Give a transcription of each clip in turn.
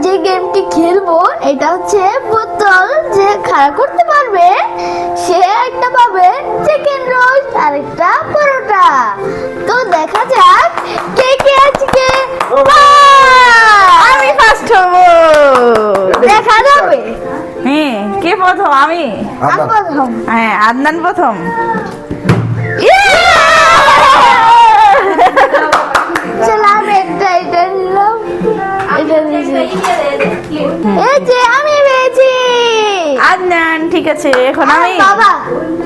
যে গেমটি খেলবো এটা হচ্ছে বোতল যে খাড়া করতে পারবে সে একটা পাবে চিকেন রোস্ট আর একটা পরোটা। তো দেখা যাক কে কে আজকে আমি ফার্স্ট হব। দেখা যাবে। হ্যাঁ, কে প্রথম? আমি প্রথম। হ্যাঁ, আদনান প্রথম। চল আমি এটা নিলাম, এটা নিয়েছি। এই যে আমি পেয়েছি। আদনান, ঠিক আছে, এখন আমি। বাবা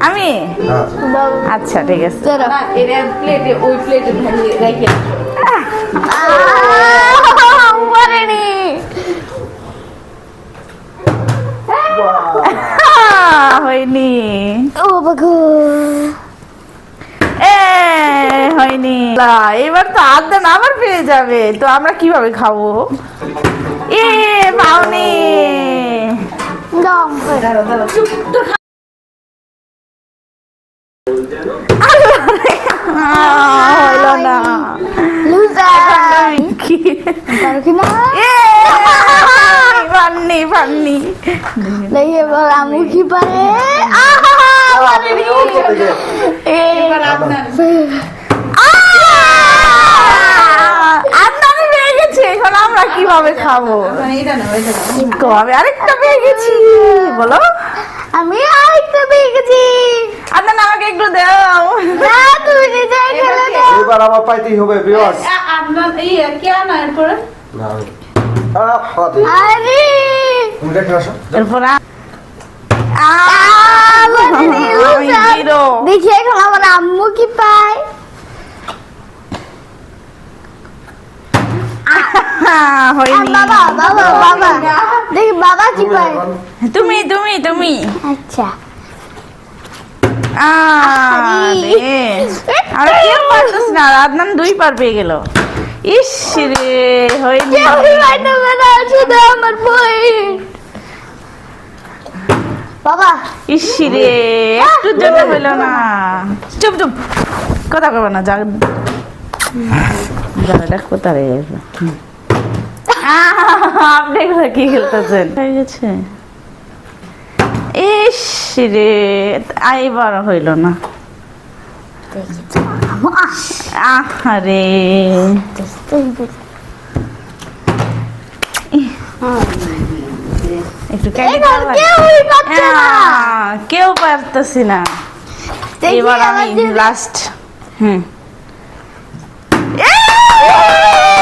আমি বাবা আচ্ছা, ঠিক আছে। চলো মরেনি। হয়নি। ও বাগো হয়নি। এবার তো আদনান আবার পেয়ে যাবে, তো আমরা কিভাবে খাবো? পাওনি। দম হইল না। লুজার কি? পারো কি না? পাননি পাননি। দেখি এবার আমু কি পারে। পারেনি। আদনান পেয়ে গেছে, এখন আমরা কিভাবে খাবো? আমি আরেকটা পেয়ে গেছি। বলো। আমি আরেকটা পেয়ে গেছি। আদনান, আমাকে একটু দাও। না তুমি নিজে খেলে দাও। এবার আমার পাইতেই হবে ভিউয়ার্স। না হাতে আরে তুমি দেখে আসো। এরপর পারেনি, আমি লুজার। জিরো। দেখি এখন আমার আম্মু কি পায়। হয়নি। বাবা বাবা বাবা দেখি বাবা কি তুমি পায়। এখন তুমি তুমি তুমি। আচ্ছা আর কেউ পারতেছ না। আদনান 2 পার পেয়ে গেল। ইস রে, হয়নি। কেউ পাইতে পারে না, শুধু আমার বই। বাবা ইস রে, একটুর জন্য হইল না। চুপ চুপ, কথা কব না। জায়গাটা কোথায় গেছে? আপনি এগুলো কি খেলতেছেন? হয়ে গেছে। ইস রে, এবার হইল না। আহারে, একটু এবার কেউই পাচ্ছে না। কেউ পারতেছি না। দেখি এবার আমার আমি যে- লাস্ট।